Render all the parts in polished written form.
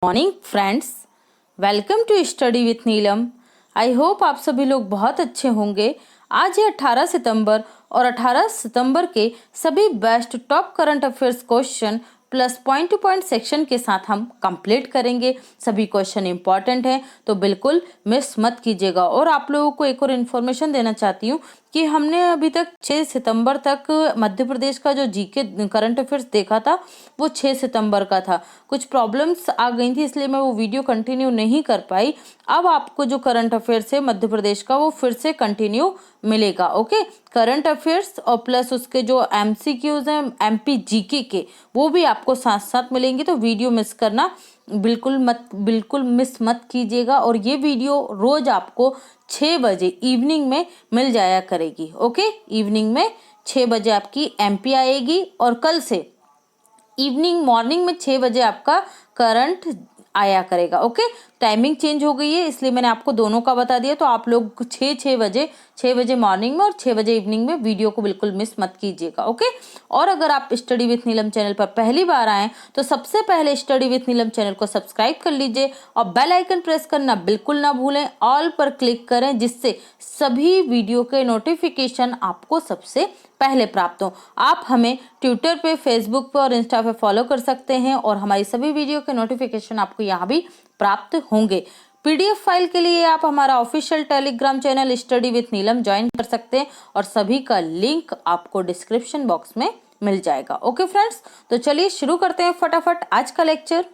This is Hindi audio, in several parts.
Morning friends, welcome to study with Neelam. I hope आप सभी लोग बहुत अच्छे होंगे। आज है 18 सितंबर और 18 सितंबर के सभी best top current affairs question plus point two point section के साथ हम कंप्लीट करेंगे। सभी क्वेश्चन इंपॉर्टेंट हैं तो बिल्कुल मिस मत कीजिएगा। और आप लोगों को एक और इन्फॉर्मेशन देना चाहती हूँ कि हमने अभी तक 6 सितंबर तक मध्य प्रदेश का जो जीके करंट अफेयर्स देखा था वो 6 सितंबर का था। कुछ प्रॉब्लम्स आ गई थी इसलिए मैं वो वीडियो कंटिन्यू नहीं कर पाई। अब आपको जो करंट अफेयर्स है मध्य प्रदेश का वो फिर से कंटिन्यू मिलेगा। ओके, करंट अफेयर्स और प्लस उसके जो एमसीक्यूज हैं एमपी जीके के वो भी आपको साथ साथ मिलेंगे। तो वीडियो मिस करना बिल्कुल मिस मत कीजिएगा। और ये वीडियो रोज आपको 6 बजे इवनिंग में मिल जाया करेगी। ओके, इवनिंग में 6 बजे आपकी एमपी आएगी और कल से इवनिंग मॉर्निंग में 6 बजे आपका करंट आया करेगा। ओके, टाइमिंग चेंज हो गई है इसलिए मैंने आपको दोनों का बता दिया। तो आप लोग 6 बजे मॉर्निंग में और 6 बजे इवनिंग में वीडियो को बिल्कुल मिस मत कीजिएगा। ओके, और अगर आप स्टडी विथ नीलम चैनल पर पहली बार आए तो सबसे पहले स्टडी विथ नीलम चैनल को सब्सक्राइब कर लीजिए और बेल आइकन प्रेस करना बिल्कुल ना भूलें। ऑल पर क्लिक करें जिससे सभी वीडियो के नोटिफिकेशन आपको सबसे पहले प्राप्त हो। आप हमें ट्विटर पे, फेसबुक पे और इंस्टा पे फॉलो कर सकते हैं और हमारी सभी वीडियो के नोटिफिकेशन आपको यहाँ भी प्राप्त होंगे। पीडीएफ फाइल के लिए आप हमारा official Telegram channel study with Neelam join कर सकते हैं और सभी का लिंक आपको डिस्क्रिप्शन बॉक्स में मिल जाएगा। ओके फ्रेंड्स, तो चलिए शुरू करते हैं फटाफट आज का लेक्चर।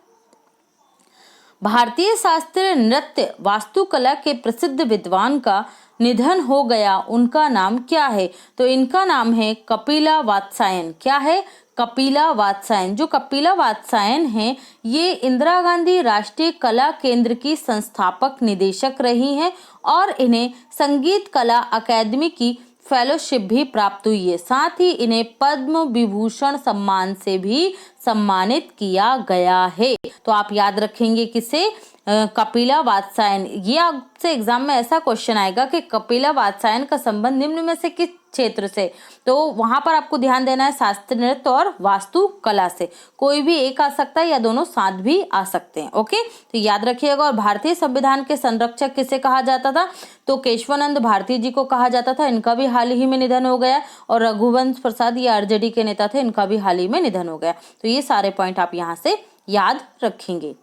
भारतीय शास्त्रीय नृत्य वास्तुकला के प्रसिद्ध विद्वान का निधन हो गया, उनका नाम क्या है? तो इनका नाम है कपिला वात्स्यायन। क्या है? कपिला वात्स्यायन। जो कपिला वात्स्यायन हैं ये इंदिरा गांधी राष्ट्रीय कला केंद्र की संस्थापक निदेशक रही हैं और इन्हें संगीत कला अकादमी की फेलोशिप भी प्राप्त हुई है। साथ ही इन्हें पद्म विभूषण सम्मान से भी सम्मानित किया गया है। तो आप याद रखेंगे किसे? कपिला वात्स्यायन। ये आपसे एग्जाम में ऐसा क्वेश्चन आएगा कि कपिला वात्स्यायन का संबंध निम्न में से किस क्षेत्र से? तो वहां पर आपको ध्यान देना है शास्त्रीय नृत्य और वास्तुकला से। कोई भी एक आ सकता है या दोनों साथ भी आ सकते हैं। ओके, तो याद रखिएगा। और भारतीय संविधान के संरक्षक किसे कहा जाता था? तो केशवानंद भारती जी को कहा जाता था। इनका भी हाल ही में निधन हो गया। और रघुवंश प्रसाद ये आरजेडी के नेता थे, इनका भी हाल ही में निधन हो गया। तो ये सारे पॉइंट आप यहाँ से याद रखेंगे।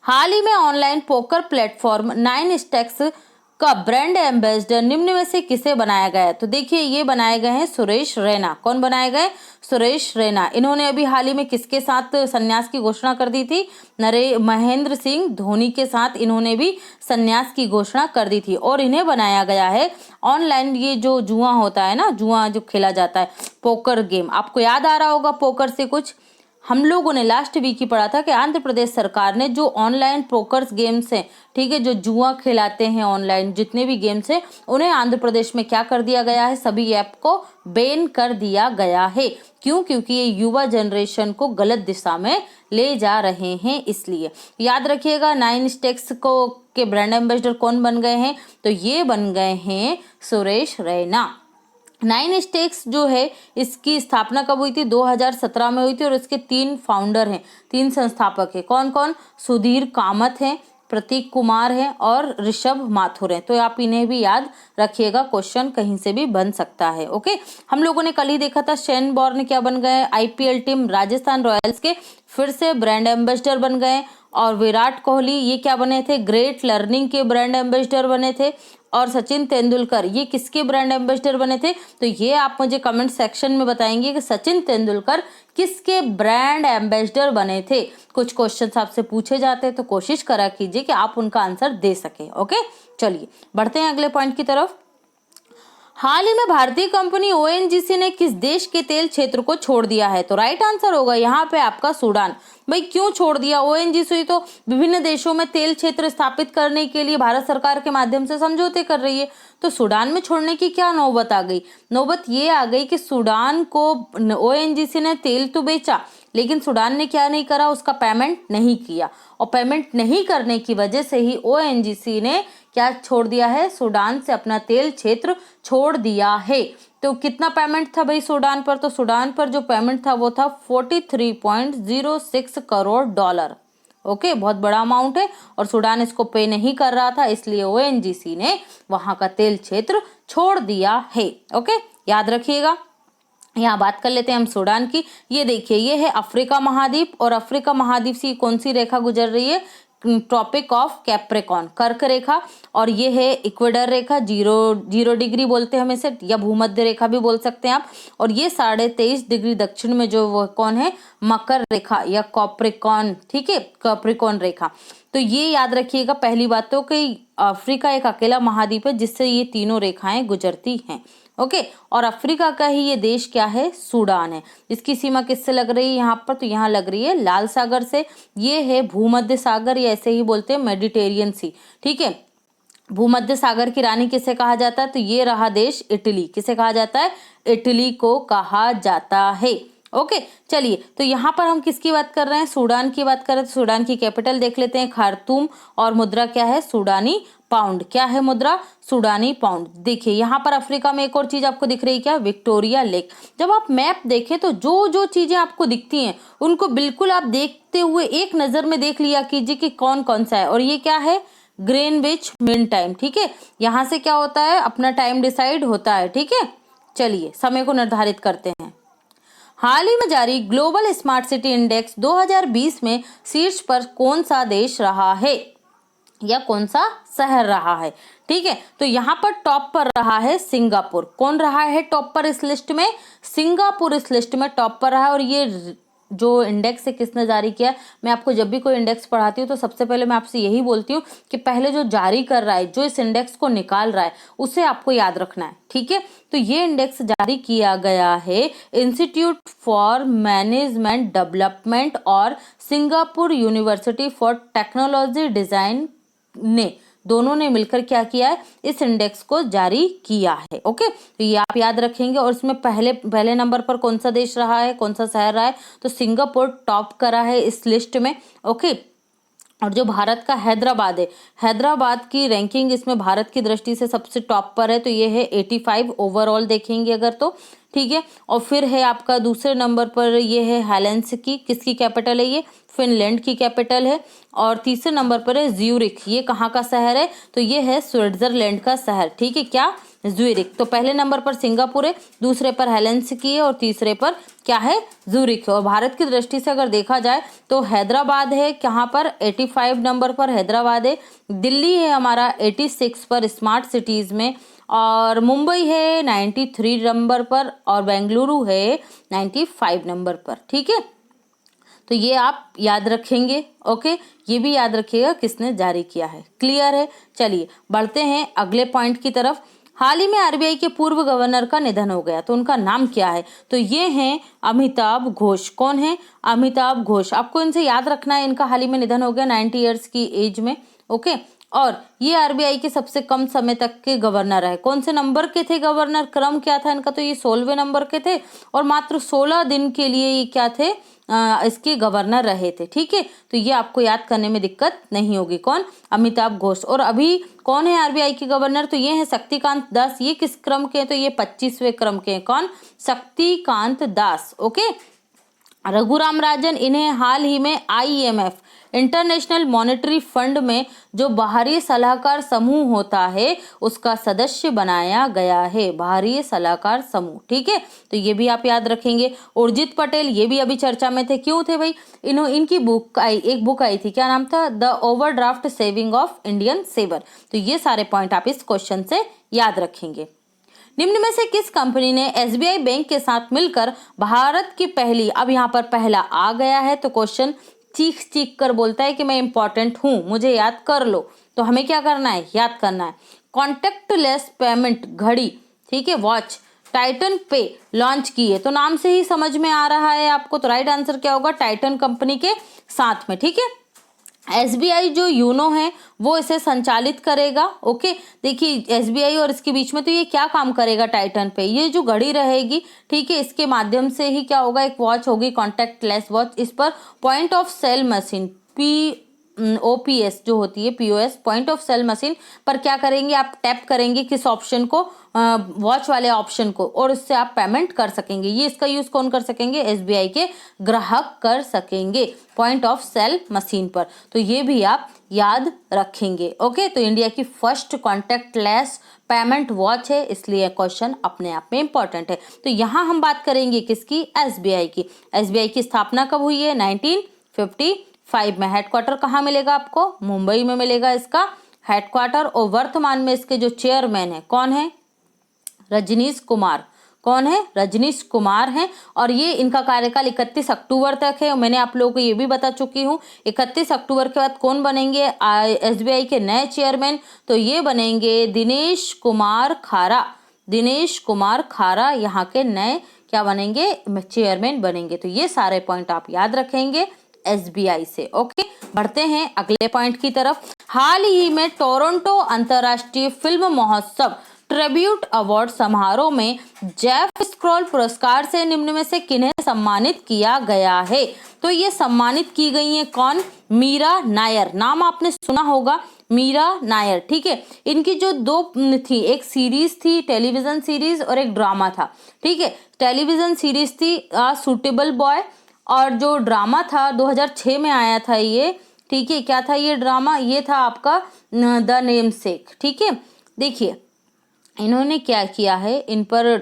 हाल ही में ऑनलाइन पोकर प्लेटफॉर्म 9stacks का ब्रांड एम्बेसडर निम्न में से किसे बनाया गया है? तो देखिए ये बनाए गए हैं सुरेश रैना। कौन बनाए गए? सुरेश रैना। इन्होंने अभी हाल ही में किसके साथ संन्यास की घोषणा कर दी थी? महेंद्र सिंह धोनी के साथ इन्होंने भी संन्यास की घोषणा कर दी थी। और इन्हें बनाया गया है ऑनलाइन, ये जो जुआ होता है ना, जुआ जो खेला जाता है, पोकर गेम। आपको याद आ रहा होगा पोकर से कुछ? हम लोगों ने लास्ट वीक ही पढ़ा था कि आंध्र प्रदेश सरकार ने जो ऑनलाइन पोकर्स गेम्स हैं, ठीक है, जो जुआ खिलाते हैं ऑनलाइन जितने भी गेम्स हैं, उन्हें आंध्र प्रदेश में क्या कर दिया गया है? सभी ऐप को बैन कर दिया गया है। क्यों? क्योंकि ये युवा जनरेशन को गलत दिशा में ले जा रहे हैं, इसलिए याद रखिएगा। 9stacks को के ब्रांड एम्बेसडर कौन बन गए हैं? तो ये बन गए हैं सुरेश रैना। 9stacks जो है इसकी स्थापना कब हुई थी? 2017 में हुई थी। और इसके 3 फाउंडर हैं, 3 संस्थापक हैं। कौन कौन? सुधीर कामत हैं, प्रतीक कुमार हैं और ऋषभ माथुर हैं। तो आप इन्हें भी याद रखिएगा, क्वेश्चन कहीं से भी बन सकता है। ओके, हम लोगों ने कल ही देखा था शेन बॉर्न क्या बन गए? आईपीएल टीम राजस्थान रॉयल्स के फिर से ब्रांड एम्बेसडर बन गए। और विराट कोहली ये क्या बने थे? ग्रेट लर्निंग के ब्रांड एम्बेसडर बने थे। और सचिन तेंदुलकर ये किसके ब्रांड एम्बेसडर बने थे? तो ये आप मुझे कमेंट सेक्शन में बताएंगे कि सचिन तेंदुलकर किसके ब्रांड एम्बेसडर बने थे। कुछ क्वेश्चंस आपसे पूछे जाते हैं तो कोशिश करा कीजिए कि आप उनका आंसर दे सके। ओके, चलिए बढ़ते हैं अगले पॉइंट की तरफ। हाल ही में भारतीय कंपनी ओएनजीसी ने किस देश के तेल क्षेत्र को छोड़ दिया है? तो राइट आंसर होगा यहाँ पे आपका सूडान। भाई क्यों छोड़ दिया? ओएनजीसी तो विभिन्न देशों में तेल क्षेत्र स्थापित करने के लिए भारत सरकार के माध्यम से समझौते कर रही है। तो सूडान में छोड़ने की क्या नौबत आ गई? नौबत ये आ गई कि सूडान को ओएनजीसी ने तेल तो बेचा लेकिन सूडान ने क्या नहीं करा? उसका पेमेंट नहीं किया। और पेमेंट नहीं करने की वजह से ही ओएनजीसी ने क्या छोड़ दिया है? सूडान से अपना तेल क्षेत्र छोड़ दिया है। तो कितना पेमेंट था भाई सूडान पर? तो सूडान पर जो पेमेंट था वो था $43.06 करोड़। ओके, बहुत बड़ा अमाउंट है और सूडान इसको पे नहीं कर रहा था, इसलिए ओएनजीसी ने वहां का तेल क्षेत्र छोड़ दिया है। ओके, याद रखिएगा। यहाँ बात कर लेते हैं हम सूडान की। ये देखिए, ये है अफ्रीका महाद्वीप और अफ्रीका महाद्वीप से कौन सी रेखा गुजर रही है? ट्रॉपिक ऑफ कैप्रिकॉर्न, कर्क रेखा। और ये है इक्वेडर रेखा, 0 डिग्री बोलते हैं हम इसे, या भूमध्य रेखा भी बोल सकते हैं आप। और ये 23.5 डिग्री दक्षिण में जो वो कौन है? मकर रेखा या कैप्रिकॉर्न, ठीक है, कैप्रिकॉर्न रेखा। तो ये याद रखिएगा पहली बात तो कि अफ्रीका एक अकेला महाद्वीप है जिससे ये तीनों रेखाएं गुजरती हैं। ओके, और अफ्रीका का ही ये देश क्या है? सूडान है। इसकी सीमा किससे लग रही है यहाँ पर? तो यहाँ लग रही है लाल सागर से। ये है भूमध्य सागर, या ऐसे ही बोलते हैं मेडिटेरियन सी, ठीक है। भूमध्य सागर की रानी किसे कहा जाता है? तो ये रहा देश इटली। किसे कहा जाता है? इटली को कहा जाता है। ओके, चलिए, तो यहाँ पर हम किसकी बात कर रहे हैं? सूडान की बात कर रहे हैं। तो सूडान की कैपिटल देख लेते हैं, खार्तूम। और मुद्रा क्या है? सूडानी पाउंड। क्या है मुद्रा? सूडानी पाउंड। देखिए यहाँ पर अफ्रीका में एक और चीज आपको दिख रही है, क्या? Victoria lake. जब आप मैप देखें तो जो जो चीजें आपको दिखती हैं उनको बिल्कुल आप देखते हुए एक नजर में देख लिया कीजिए कि कौन कौन सा है। और ये क्या है? ग्रीनविच मीन टाइम, ठीक है। यहाँ से क्या होता है? अपना टाइम डिसाइड होता है, ठीक है। चलिए, समय को निर्धारित करते हैं। हाल ही में जारी ग्लोबल स्मार्ट सिटी इंडेक्स 2020 में शीर्ष पर कौन सा देश रहा है या कौन सा शहर रहा है? ठीक है, तो यहाँ पर टॉप पर रहा है सिंगापुर। कौन रहा है टॉप पर इस लिस्ट में? सिंगापुर इस लिस्ट में टॉप पर रहा है। और ये जो इंडेक्स है किसने जारी किया? मैं आपको जब भी कोई इंडेक्स पढ़ाती हूँ तो सबसे पहले मैं आपसे यही बोलती हूँ कि पहले जो जारी कर रहा है, जो इस इंडेक्स को निकाल रहा है, उसे आपको याद रखना है, ठीक है। तो ये इंडेक्स जारी किया गया है इंस्टीट्यूट फॉर मैनेजमेंट डेवलपमेंट और Singapore university for technology design ने, दोनों ने मिलकर क्या किया है? इस इंडेक्स को जारी किया है। ओके, तो ये आप याद रखेंगे। और इसमें पहले नंबर पर कौन सा देश रहा है, कौन सा शहर रहा है? तो सिंगापुर टॉप करा है इस लिस्ट में। ओके, और जो भारत का हैदराबाद है, हैदराबाद की रैंकिंग इसमें भारत की दृष्टि से सबसे टॉप पर है। तो ये है 85 ओवरऑल देखेंगे अगर तो, ठीक है। और फिर है आपका दूसरे नंबर पर ये है हेलेंसिकी। किसकी कैपिटल है ये? फिनलैंड की कैपिटल है। और तीसरे नंबर पर है ज्यूरिख। ये कहाँ का शहर है? तो ये है स्विट्जरलैंड का शहर, ठीक है। क्या? ज्यूरिख। तो पहले नंबर पर सिंगापुर है, दूसरे पर हेलेंसिकी है और तीसरे पर क्या है? ज्यूरिख है। और भारत की दृष्टि से अगर देखा जाए तो हैदराबाद है कहाँ पर? 85 नंबर पर हैदराबाद है। दिल्ली है हमारा 86 पर स्मार्ट सिटीज में। और मुंबई है 93 नंबर पर और बेंगलुरु है 95 नंबर पर, ठीक है। तो ये आप याद रखेंगे। ओके, ये भी याद रखिएगा किसने जारी किया है। क्लियर है? चलिए बढ़ते हैं अगले पॉइंट की तरफ। हाल ही में आरबीआई के पूर्व गवर्नर का निधन हो गया, तो उनका नाम क्या है? तो ये हैं अमिताभ घोष। कौन है? अमिताभ घोष। आपको इनसे याद रखना है, इनका हाल ही में निधन हो गया 90 ईयर्स की एज में। ओके, और ये आरबीआई के सबसे कम समय तक के गवर्नर है। कौन से नंबर के थे गवर्नर? क्रम क्या था इनका? तो ये 16वें नंबर के थे और मात्र 16 दिन के लिए ये क्या थे? इसके गवर्नर रहे थे, ठीक है। तो ये आपको याद करने में दिक्कत नहीं होगी। कौन? अमिताभ घोष। और अभी कौन है आरबीआई के गवर्नर? तो ये है शक्तिकांत दास। ये किस क्रम के हैं? तो ये 25वें क्रम के हैं। कौन? शक्तिकांत दास। ओके, रघुराम राजन, इन्हें हाल ही में आईएमएफ इंटरनेशनल मॉनेटरी फंड में जो बाहरी सलाहकार समूह होता है उसका सदस्य बनाया गया है। बाहरी सलाहकार समूह, ठीक है। तो ये भी आप याद रखेंगे। उर्जित पटेल, ये भी अभी चर्चा में थे। क्यों थे भाई? इनकी एक बुक आई थी, क्या नाम था? The overdraft saving of Indian saver. तो ये सारे पॉइंट आप इस क्वेश्चन से याद रखेंगे। निम्न में से किस कंपनी ने एसबीआई बैंक के साथ मिलकर भारत की पहली, अब यहाँ पर पहला आ गया है तो क्वेश्चन चीख चीख कर बोलता है कि मैं इंपॉर्टेंट हूं, मुझे याद कर लो। तो हमें क्या करना है? याद करना है। कॉन्टेक्टलेस पेमेंट घड़ी, ठीक है, वॉच टाइटन पे लॉन्च की है। तो नाम से ही समझ में आ रहा है आपको। तो राइट आंसर क्या होगा? टाइटन कंपनी के साथ में, ठीक है। एसबीआई जो यूनो है वो इसे संचालित करेगा। ओके, देखिए एसबीआई और इसके बीच में तो ये क्या काम करेगा? टाइटन पे ये जो घड़ी रहेगी, ठीक है, इसके माध्यम से ही क्या होगा? एक वॉच होगी कॉन्टैक्टलेस वॉच। इस पर point of sale machine OPS जो होती है, POS point of sale machine पर क्या करेंगे आप, टैप करेंगे किस ऑप्शन को, वॉच वाले ऑप्शन को, और उससे आप पेमेंट कर सकेंगे। ये इसका यूज कौन कर सकेंगे, एसबीआई के ग्राहक कर सकेंगे पॉइंट ऑफ सेल मशीन पर। तो ये भी आप याद रखेंगे। ओके, तो इंडिया की फर्स्ट कॉन्टैक्टलेस पेमेंट वॉच है, इसलिए क्वेश्चन अपने आप में इंपॉर्टेंट है। तो यहाँ हम बात करेंगे किसकी, एसबीआई की। एसबीआई की स्थापना कब हुई है, 1955 में। हेडक्वार्टर कहाँ मिलेगा आपको, मुंबई में मिलेगा इसका हेडक्वार्टर। और वर्तमान में इसके जो चेयरमैन है कौन है, रजनीश कुमार। कौन है, रजनीश कुमार हैं। और ये इनका कार्यकाल 31 अक्टूबर तक है। मैंने आप लोगों को ये भी बता चुकी हूँ 31 अक्टूबर के बाद कौन बनेंगे एसबीआई के नए चेयरमैन, तो ये बनेंगे दिनेश कुमार खारा। दिनेश कुमार खारा यहाँ के नए क्या बनेंगे, चेयरमैन बनेंगे। तो ये सारे पॉइंट आप याद रखेंगे एसबीआई से। ओके, बढ़ते हैं अगले पॉइंट की तरफ। हाल ही में टोरंटो अंतर्राष्ट्रीय फिल्म महोत्सव ट्रिब्यूट अवार्ड समारोह में जेफ स्क्रॉल पुरस्कार से निम्न में से किन्हें सम्मानित किया गया है। तो ये सम्मानित की गई है कौन, मीरा नायर। नाम आपने सुना होगा, मीरा नायर। ठीक है, इनकी जो दो थी, एक सीरीज थी टेलीविजन सीरीज और एक ड्रामा था। ठीक है, टेलीविजन सीरीज थी सूटेबल बॉय, और जो ड्रामा था 2006 में आया था ये। ठीक है, क्या था ये ड्रामा, ये था आपका द नेम सेक। ठीक है, देखिए इन्होंने क्या किया है, इन पर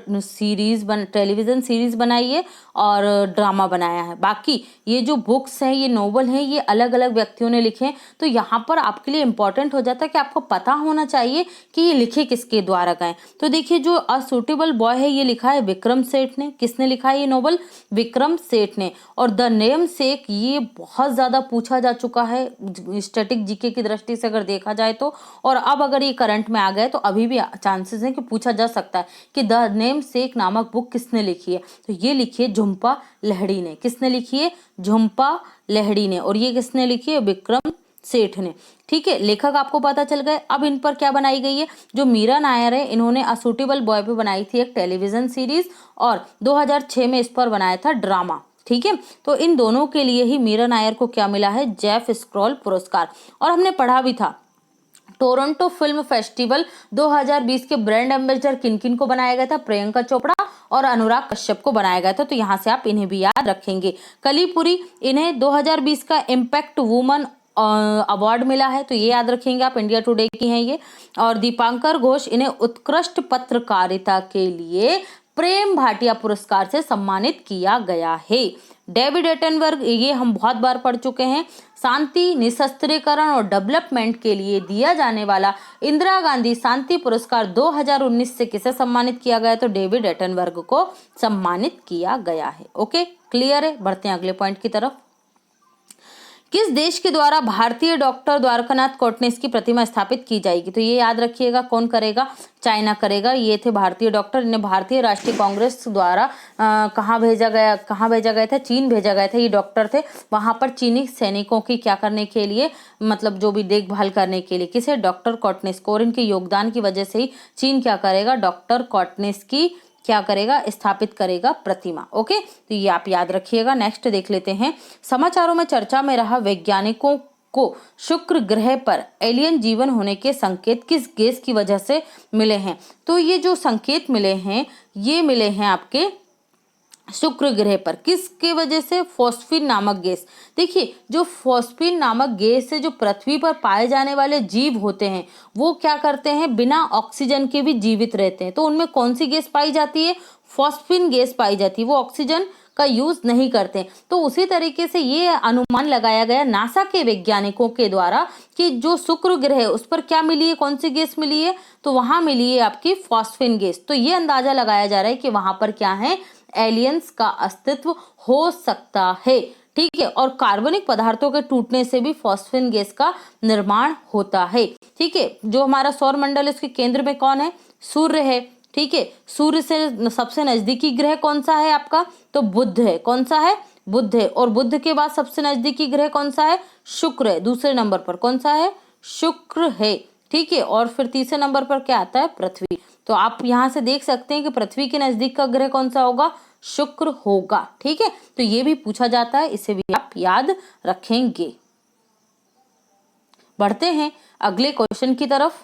टेलीविज़न सीरीज़ बनाई है और ड्रामा बनाया है। बाकी ये जो बुक्स हैं, ये नोवेल हैं, ये अलग अलग व्यक्तियों ने लिखे हैं। तो यहाँ पर आपके लिए इम्पॉर्टेंट हो जाता है कि आपको पता होना चाहिए कि ये लिखे किसके द्वारा गए। तो देखिए जो अ सूटेबल बॉय है ये लिखा है विक्रम सेठ ने। किसने लिखा है ये नोवेल, विक्रम सेठ ने। और द नेम सेक ये बहुत ज़्यादा पूछा जा चुका है स्टैटिक जीके की दृष्टि से अगर देखा जाए तो। और अब अगर ये करंट में आ गए तो अभी भी चांसेस हैं कि पूछा जा सकता है कि द नेम सेक नामक बुक किसने लिखी है। तो ये लिखी है झुम्पा लहड़ी ने। किसने लिखी है, झुम्पा लहड़ी ने। और ये किसने लिखी है, विक्रम सेठ ने। ठीक है, लेखक आपको पता चल गए। अब इन पर क्या बनाई गई है, जो मीरा नायर है इन्होंने अ सूटेबल बॉय पे बनाई थी एक टेलीविजन सीरीज, और 2006 में इस पर बनाया था ड्रामा। ठीक है, तो इन दोनों के लिए ही मीरा नायर को क्या मिला है, जेफ स्क्रॉल पुरस्कार। और हमने पढ़ा भी था टोरंटो फिल्म फेस्टिवल 2020 के ब्रांड एम्बेसडर किन किन को बनाया गया था, प्रियंका चोपड़ा और अनुराग कश्यप को बनाया गया था। तो यहाँ से आप इन्हें भी याद रखेंगे। कलीपुरी, इन्हें 2020 का इम्पैक्ट वुमन अवार्ड मिला है, तो ये याद रखेंगे आप, इंडिया टुडे की हैं ये। और दीपांकर घोष, इन्हें उत्कृष्ट पत्रकारिता के लिए प्रेम भाटिया पुरस्कार से सम्मानित किया गया है। डेविड एटनबर्ग, ये हम बहुत बार पढ़ चुके हैं, शांति, निशस्त्रीकरण और डेवलपमेंट के लिए दिया जाने वाला इंदिरा गांधी शांति पुरस्कार 2019 से किसे सम्मानित किया गया, तो डेविड एटनबर्ग को सम्मानित किया गया है। ओके, क्लियर है। बढ़ते हैं अगले पॉइंट की तरफ। किस देश के द्वारा भारतीय डॉक्टर द्वारकानाथ कोटनिस की प्रतिमा स्थापित की जाएगी, तो ये याद रखिएगा कौन करेगा, चाइना करेगा। ये थे भारतीय डॉक्टर, इन्हें भारतीय राष्ट्रीय कांग्रेस द्वारा कहाँ भेजा गया था, चीन भेजा गया था। ये डॉक्टर थे, वहां पर चीनी सैनिकों की क्या करने के लिए, मतलब जो भी देखभाल करने के लिए, किसे, डॉक्टर कोटनिस को। और इनके योगदान की वजह से ही चीन क्या करेगा, डॉक्टर कोटनिस की क्या करेगा, स्थापित करेगा प्रतिमा। ओके, तो ये आप याद रखिएगा। नेक्स्ट देख लेते हैं। समाचारों में चर्चा में रहा वैज्ञानिकों को शुक्र ग्रह पर एलियन जीवन होने के संकेत किस गैस की वजह से मिले हैं, तो ये जो संकेत मिले हैं ये मिले हैं आपके शुक्र ग्रह पर। किसके वजह से, फॉस्फीन नामक गैस। देखिए जो फॉस्फीन नामक गैस से जो पृथ्वी पर पाए जाने वाले जीव होते हैं वो क्या करते हैं, बिना ऑक्सीजन के भी जीवित रहते हैं। तो उनमें कौन सी गैस पाई जाती है, फॉस्फीन गैस पाई जाती है। वो ऑक्सीजन का यूज नहीं करते। तो उसी तरीके से ये अनुमान लगाया गया नासा के वैज्ञानिकों के द्वारा कि जो शुक्र ग्रह है उस पर क्या मिली है, कौन सी गैस मिली है, तो वहां मिली है आपकी फॉस्फीन गैस। तो ये अंदाजा लगाया जा रहा है कि वहां पर क्या है, एलियंस का अस्तित्व हो सकता है। ठीक है, और कार्बनिक पदार्थों के टूटने से भी फॉस्फीन गैस का निर्माण होता है। ठीक है, जो हमारा सौर मंडल इसके केंद्र में कौन है, सूर्य है। ठीक है, सूर्य से सबसे नजदीकी ग्रह कौन सा है आपका, तो बुध है। कौन सा है, बुध है। और बुध के बाद सबसे नजदीकी ग्रह कौन सा है, शुक्र है। दूसरे नंबर पर कौन सा है, शुक्र है। ठीक है, और फिर तीसरे नंबर पर क्या आता है, पृथ्वी। तो आप यहाँ से देख सकते हैं कि पृथ्वी के नजदीक का ग्रह कौन सा होगा, शुक्र होगा। ठीक है, तो ये भी पूछा जाता है, इसे भी आप याद रखेंगे। बढ़ते हैं अगले क्वेश्चन की तरफ।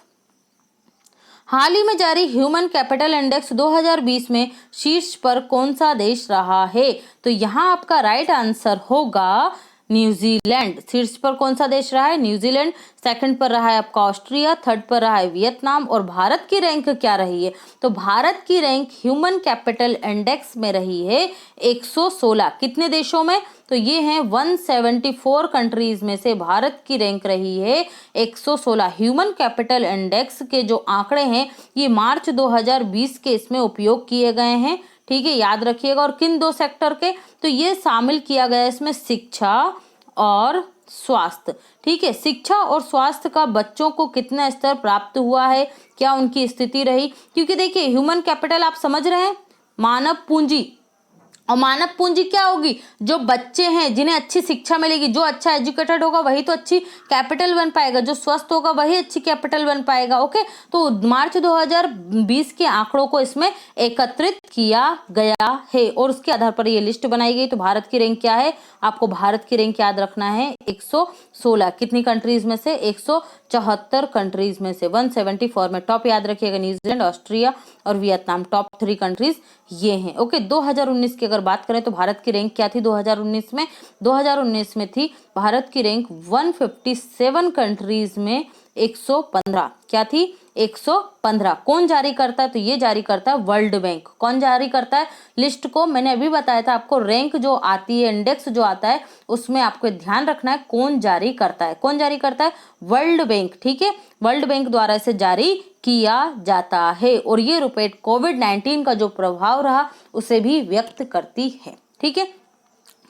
हाल ही में जारी ह्यूमन कैपिटल इंडेक्स 2020 में शीर्ष पर कौन सा देश रहा है? तो यहाँ आपका राइट आंसर होगा न्यूजीलैंड। शीर्ष पर कौन सा देश रहा है? न्यूजीलैंड। सेकंड पर रहा है आपका ऑस्ट्रिया, थर्ड पर रहा है वियतनाम। और भारत की रैंक क्या रही है? तो भारत की रैंक ह्यूमन कैपिटल इंडेक्स में रही है 116। कितने देशों में? तो ये हैं 174 कंट्रीज में से भारत की रैंक रही है 116। ह्यूमन कैपिटल इंडेक्स के जो आंकड़े हैं ये मार्च 2020 के इसमें उपयोग किए गए हैं, ठीक है, याद रखिएगा। और किन 2 सेक्टर के? तो ये शामिल किया गया इसमें शिक्षा और स्वास्थ्य, ठीक है। शिक्षा और स्वास्थ्य का बच्चों को कितना स्तर प्राप्त हुआ है, क्या उनकी स्थिति रही? क्योंकि देखिए ह्यूमन कैपिटल आप समझ रहे हैं, मानव पूंजी, और मानव पूंजी क्या होगी? जो बच्चे हैं जिन्हें अच्छी शिक्षा मिलेगी, जो अच्छा एजुकेटेड होगा वही तो अच्छी कैपिटल बन पाएगा, जो स्वस्थ होगा वही अच्छी कैपिटल बन पाएगा। ओके, तो मार्च 2020 के आंकड़ों को इसमें एकत्रित किया गया है और उसके आधार पर ये लिस्ट बनाई गई। तो भारत की रैंक क्या है? आपको भारत की रैंक याद रखना है 116। कितनी कंट्रीज में से? 174 कंट्रीज में से 174 में। टॉप याद रखिएगा न्यूजीलैंड, ऑस्ट्रिया और वियतनाम, टॉप 3 कंट्रीज ये हैं। ओके, 2019 की अगर बात करें तो भारत की रैंक क्या थी 2019 में? 2019 में थी भारत की रैंक 157 कंट्रीज में 115। क्या थी? 115। कौन जारी करता है? तो ये जारी करता है वर्ल्ड बैंक। कौन जारी करता है लिस्ट को? मैंने अभी बताया था आपको, रैंक जो आती है, इंडेक्स जो आता है, उसमें आपको ध्यान रखना है कौन जारी करता है। कौन जारी करता है? वर्ल्ड बैंक, ठीक है, वर्ल्ड बैंक द्वारा इसे जारी किया जाता है। और ये रुपये कोविड-19 का जो प्रभाव रहा उसे भी व्यक्त करती है, ठीक है।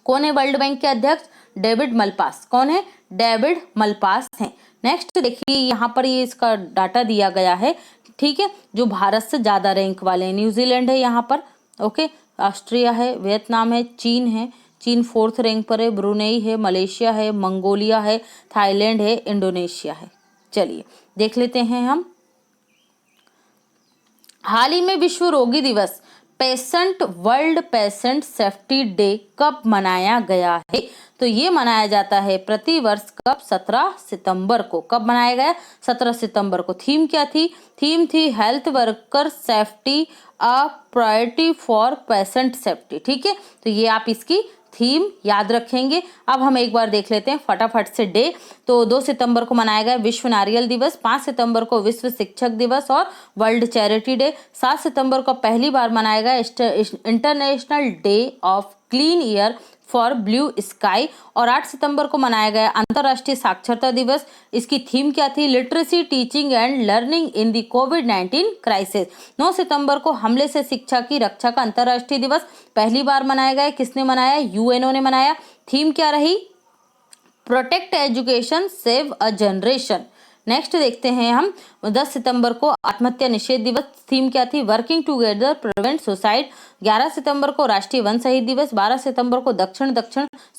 कौन है वर्ल्ड बैंक के अध्यक्ष? David Malpass. कौन है? डेविड मलपास हैं। नेक्स्ट देखिए यहाँ पर ये इसका डाटा दिया गया है, ठीक है, जो भारत से ज्यादा रैंक वाले हैं। न्यूजीलैंड है यहाँ पर, ओके, ऑस्ट्रिया है, वियतनाम है, चीन है, चीन 4th रैंक पर है, ब्रुनेई है, मलेशिया है, मंगोलिया है, थाईलैंड है, इंडोनेशिया है। चलिए देख लेते हैं हम। हाल ही में विश्व रोगी दिवस, वर्ल्ड पेशेंट सेफ्टी डे कब मनाया गया है? तो ये मनाया जाता है प्रतिवर्ष कब? 17 सितंबर को। कब मनाया गया? 17 सितंबर को। थीम क्या थी? थीम थी health worker safety a priority for patient safety, ठीक है। तो ये आप इसकी थीम याद रखेंगे। अब हम एक बार देख लेते हैं फटाफट से डे। तो 2 सितंबर को मनाया गया विश्व नारियल दिवस, 5 सितंबर को विश्व शिक्षक दिवस और वर्ल्ड चैरिटी डे, 7 सितंबर को पहली बार मनाया गया international day of clean air for blue sky, और 8 सितंबर को मनाया गया अंतर्राष्ट्रीय साक्षरता दिवस। इसकी थीम क्या थी? Literacy teaching and learning in the covid crisis. 9 सितंबर को हमले से शिक्षा की रक्षा का अंतर्राष्ट्रीय दिवस पहली बार मनाया गया। किसने मनाया? यूएनओ ने मनाया। थीम क्या रही? Protect education save a generation. Next देखते हैं हम 10 सितंबर को आत्महत्या निषेध दिवस। थीम क्या थी? Working together prevent suicide. 11 सितंबर को राष्ट्रीय वन शहीद दिवस। 12 सितंबर को दक्षिण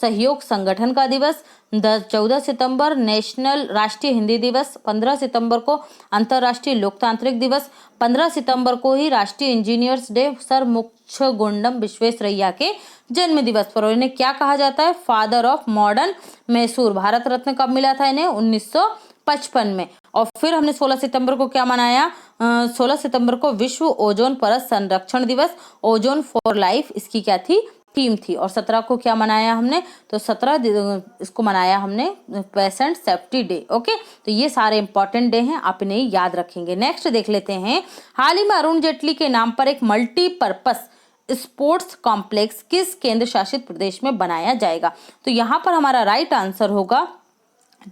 सहयोग संगठन का दिवस। 14 सितंबर नेशनल राष्ट्रीय हिंदी दिवस। 15 सितंबर को अंतर्राष्ट्रीय लोकतांत्रिक दिवस। 15 सितंबर को ही राष्ट्रीय engineers day, sir Mokshagundam Visvesvaraya के जन्म दिवस पर। इन्हें क्या कहा जाता है? Father of modern Mysore. Bharat Ratna कब मिला था इन्हें? 1955 में। और फिर हमने 16 सितंबर को क्या मनाया? 16 सितंबर को विश्व ओजोन परत संरक्षण दिवस, ओजोन फॉर लाइफ इसकी क्या थी? थीम थी। और 17 को क्या मनाया हमने? तो 17 इसको मनाया हमने पेशेंट सेफ्टी डे। ओके, तो ये सारे इंपॉर्टेंट डे हैं, आप इन्हें याद रखेंगे। नेक्स्ट देख लेते हैं, हाल ही में अरुण जेटली के नाम पर एक मल्टीपर्पस स्पोर्ट्स कॉम्प्लेक्स किस केंद्र शासित प्रदेश में बनाया जाएगा? तो यहाँ पर हमारा राइट आंसर होगा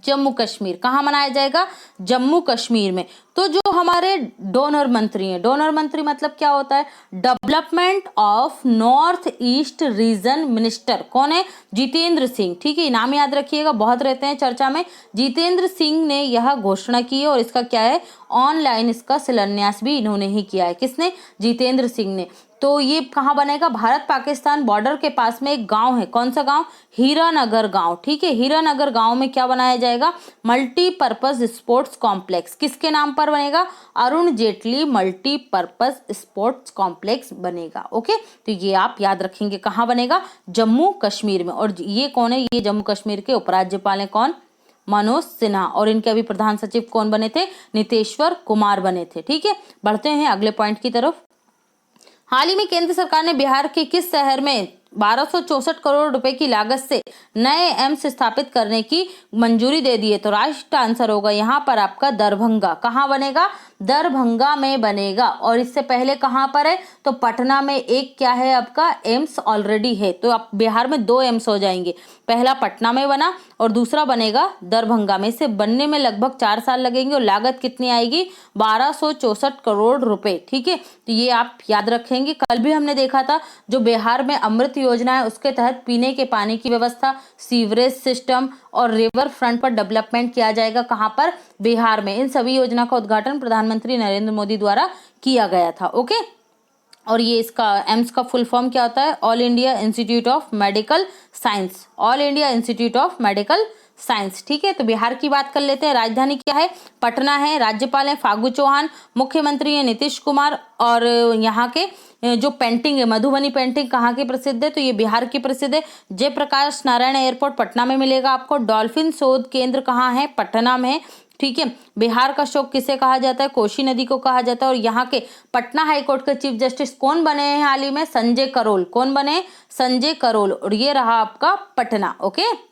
जम्मू कश्मीर। कहाँ मनाया जाएगा? जम्मू कश्मीर में। तो जो हमारे डोनर मंत्री हैं, डोनर मंत्री मतलब क्या होता है? Development of north east region minister. कौन है? जितेंद्र सिंह, ठीक है, नाम याद रखिएगा, बहुत रहते हैं चर्चा में। जितेंद्र सिंह ने यह घोषणा की है और इसका क्या है? ऑनलाइन इसका शिलान्यास भी इन्होंने ही किया है। किसने? जितेंद्र सिंह ने। तो ये कहाँ बनेगा? भारत पाकिस्तान बॉर्डर के पास में एक गांव है। कौन सा गांव? हीरानगर गांव, ठीक है। हीरानगर गांव में क्या बनाया जाएगा? Multipurpose sports complex. किसके नाम पर बनेगा? Arun Jaitley multipurpose sports complex बनेगा। ओके, तो ये आप याद रखेंगे, कहाँ बनेगा? जम्मू कश्मीर में। और ये कौन है? ये जम्मू कश्मीर के उपराज्यपाल हैं। कौन? मनोज सिन्हा। और इनके अभी प्रधान सचिव कौन बने थे? नीतेश्वर कुमार बने थे। ठीक है, बढ़ते हैं अगले पॉइंट की तरफ। हाल ही में केंद्र सरकार ने बिहार के किस शहर में 1264 करोड़ रुपए की लागत से नए एम्स स्थापित करने की मंजूरी दे दी है? तो राइट आंसर होगा यहाँ पर आपका दरभंगा। कहाँ बनेगा? दरभंगा में बनेगा। और इससे पहले कहाँ पर है? तो पटना में एक क्या है आपका एम्स ऑलरेडी है। तो अब बिहार में 2 एम्स हो जाएंगे, पहला पटना में बना और दूसरा बनेगा दरभंगा में। इसे बनने में लगभग 4 साल लगेंगे और लागत कितनी आएगी? 1264 करोड़ रुपए। ठीक है, तो ये आप याद रखेंगे। कल भी हमने देखा था जो बिहार में अमृत योजना है उसके तहत पीने के पानी की व्यवस्था, सीवरेज सिस्टम और रिवर फ्रंट पर डेवलपमेंट किया जाएगा। कहां पर? बिहार में। इन सभी योजना का उद्घाटन प्रधानमंत्री नरेंद्र मोदी द्वारा किया गया था। ओके, और ये इसका एम्स का फुल फॉर्म क्या होता है? All India institute of medical science. All India institute of medical science. ठीक है, तो बिहार की बात कर लेते हैं। राजधानी क्या है? पटना है। राज्यपाल है फागू चौहान। मुख्यमंत्री है नीतीश कुमार। और यहाँ के जो पेंटिंग है, मधुबनी पेंटिंग कहाँ की प्रसिद्ध है? तो ये बिहार की प्रसिद्ध है। जयप्रकाश नारायण एयरपोर्ट पटना में मिलेगा आपको। डॉल्फिन शोध केंद्र कहाँ है? पटना में। ठीक है, बिहार का शोक किसे कहा जाता है? कोसी नदी को कहा जाता है। और यहाँ के पटना हाईकोर्ट के चीफ जस्टिस कौन बने हैं हाल ही में? संजय करोल। कौन बने? संजय करोल। और ये रहा आपका पटना। ओके,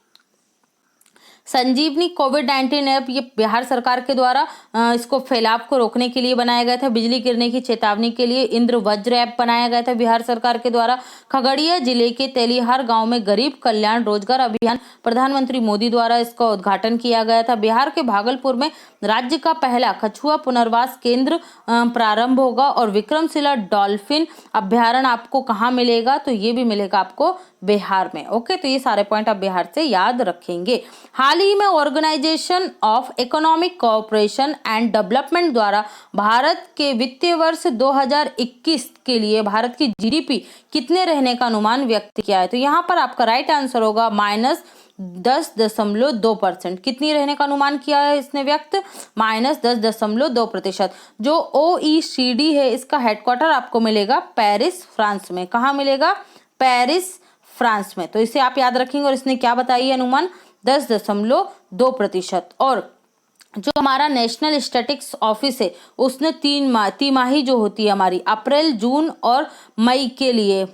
संजीवनी कोविड-19 ऐप ये बिहार सरकार के द्वारा इसको फैलाव को रोकने के लिए बनाया गया था। बिजली गिरने की चेतावनी के लिए इंद्र वज्र ऐप बनाया गया था बिहार सरकार के द्वारा। खगड़िया जिले के तेलिहार गांव में गरीब कल्याण रोजगार अभियान प्रधानमंत्री मोदी द्वारा इसका उद्घाटन किया गया था। बिहार के भागलपुर में राज्य का पहला कछुआ पुनर्वास केंद्र प्रारंभ होगा। और विक्रमशिला डॉल्फिन अभ्यारण्य आपको कहाँ मिलेगा? तो ये भी मिलेगा आपको बिहार में। ओके, तो ये सारे पॉइंट आप बिहार से याद रखेंगे। हाल ही में organisation of economic cooperation and development द्वारा भारत के वित्तीय वर्ष 2021 के लिए भारत की जीडीपी कितने रहने का अनुमान व्यक्त किया है? तो यहाँ पर आपका राइट आंसर होगा -10.2%। कितनी रहने का अनुमान किया है इसने व्यक्त? -10.2%। जो OECD है इसका हेडक्वार्टर आपको मिलेगा पेरिस, फ्रांस में। कहाँ मिलेगा? पेरिस, फ्रांस में। तो इसे आप याद रखेंगे। और इसने क्या बताई अनुमान? 10.2%। और जो हमारा नेशनल स्टैटिस्टिक्स ऑफिस है उसने तिमाही जो होती है हमारी अप्रैल, जून और मई के लिए,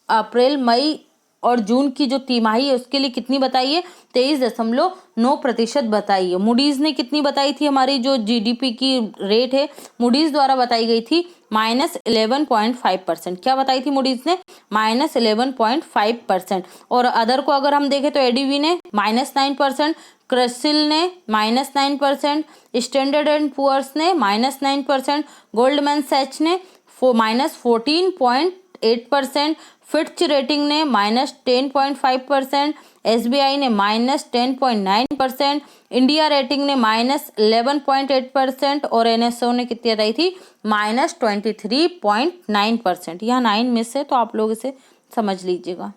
अप्रैल, मई और जून की जो तिमाही है उसके लिए कितनी बताई है? 23.9% बताई है। मूडीज ने कितनी बताई थी? हमारी जो जीडीपी की रेट है मूडीज द्वारा बताई गई थी -11.5%। क्या बताई थी मूडीज ने? -11.5%। और अदर को अगर हम देखें तो एडीबी ने -9%, क्रिसिल ने -9%, स्टैंडर्ड एंड पुअर्स ने -9%, गोल्डमैन सैच ने -14.8%, फिच रेटिंग ने -10.5%, एसबीआई ने -10.9%, इंडिया रेटिंग ने -11.8% और एनएसओ ने कितनी बताई थी? -23.9%। यहाँ 9 मिस है तो आप लोग इसे समझ लीजिएगा।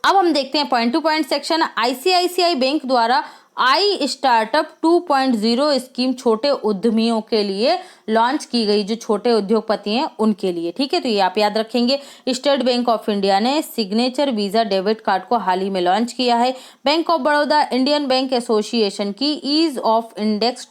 अब हम देखते हैं point two point section. ICICI bank द्वारा आई स्टार्टअप 2.0 स्कीम छोटे उद्यमियों के लिए लॉन्च की गई, जो छोटे उद्योगपति हैं उनके लिए। ठीक है, तो ये आप याद रखेंगे। स्टेट बैंक ऑफ इंडिया ने सिग्नेचर वीजा डेबिट कार्ड को हाल ही में लॉन्च किया है। Bank of Baroda Indian bank association की ईज ऑफ इंडेक्स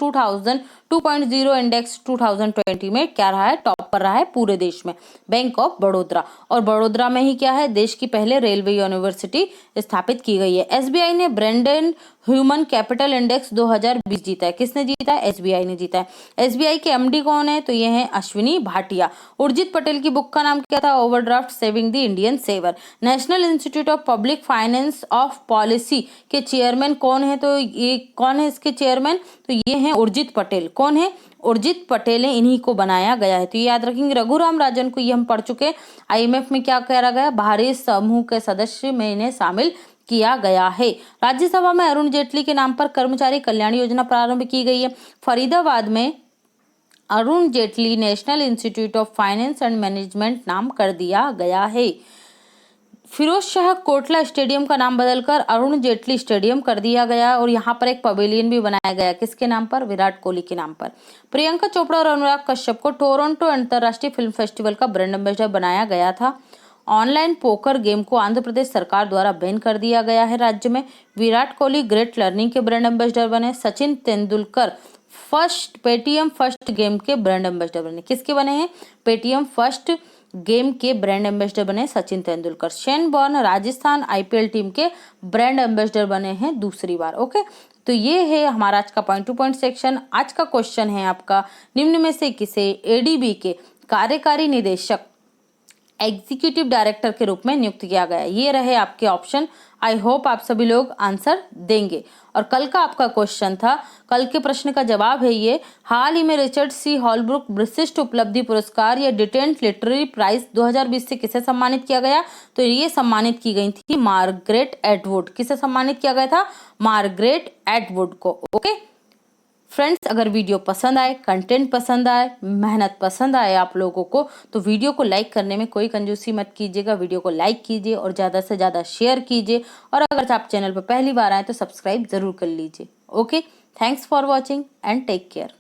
2.0 इंडेक्स 2020 में क्या रहा है? टॉप पर रहा है पूरे देश में, बैंक ऑफ बड़ौदा। और बड़ौदा में ही क्या है? देश की पहले रेलवे यूनिवर्सिटी स्थापित की गई है। एसबीआई ने ब्रांडेड ह्यूमन कैपिटल इंडेक्स 2020 जीता है। किसने जीता है? एसबीआई ने जीता है। एसबीआई के एमडी कौन है? तो ये है अश्विनी भाटिया। उर्जित पटेल की बुक का नाम क्या था? Overdraft saving the Indian saver. National institute of public finance of policy के चेयरमैन कौन है? तो ये कौन है इसके चेयरमैन? तो ये है उर्जित पटेल। कौन है? उर्जित पटेल है, इन्हीं को बनाया गया है। तो ये याद रखेंगे। रघुराम राजन को ये हम पढ़ चुके। आईएमएफ में क्या करा गया? बाहरी समूह के सदस्य में इन्हें शामिल किया गया है। राज्यसभा में अरुण जेटली के नाम पर कर्मचारी कल्याण योजना प्रारंभ की गई है। फरीदाबाद में Arun Jaitley national institute of finance and management नाम कर दिया गया है। फिरोज शाह कोटला स्टेडियम का नाम बदलकर अरुण जेटली स्टेडियम कर दिया गया। और यहाँ पर एक पवेलियन भी बनाया गया। किसके नाम पर? विराट कोहली के नाम पर। प्रियंका चोपड़ा और अनुराग कश्यप को टोरंटो अंतर्राष्ट्रीय फिल्म फेस्टिवल का ब्रांड एम्बेसडर बनाया गया था। ऑनलाइन पोकर गेम को आंध्र प्रदेश सरकार द्वारा बैन कर दिया गया है राज्य में। विराट कोहली ग्रेट लर्निंग के ब्रांड एम्बेसडर बने। Sachin Tendulkar Paytm first game के ब्रांड एम्बेसडर बने। किसके बने हैं? पेटीएम फर्स्ट गेम के ब्रांड एम्बेसडर बने Sachin Tendulkar. Shane born Rajasthan IPL team के ब्रांड एम्बेसडर बने हैं दूसरी बार। ओके, तो ये है हमारा आज का पॉइंट टू पॉइंट सेक्शन। आज का क्वेश्चन है आपका, निम्न में से किसे एडीबी के कार्यकारी निदेशक एग्जीक्यूटिव डायरेक्टर के रूप में नियुक्त किया गया? ये रहे आपके ऑप्शन। आई होप आप सभी लोग आंसर देंगे। और कल का आपका क्वेश्चन था, कल के प्रश्न का जवाब है ये, हाल ही में रिचर्ड सी हॉलब्रुक विशिष्ट उपलब्धि पुरस्कार या डिटेंट लिटरेरी प्राइज 2020 से किसे सम्मानित किया गया? तो ये सम्मानित की गई थी मार्गरेट एटवुड। किसे सम्मानित किया गया था? मार्गरेट एटवुड को। ओके फ्रेंड्स, अगर वीडियो पसंद आए, कंटेंट पसंद आए, मेहनत पसंद आए आप लोगों को, तो वीडियो को लाइक करने में कोई कंजूसी मत कीजिएगा। वीडियो को लाइक कीजिए और ज़्यादा से ज़्यादा शेयर कीजिए। और अगर आप चैनल पर पहली बार आए तो सब्सक्राइब जरूर कर लीजिए। Okay, thanks for watching and take care.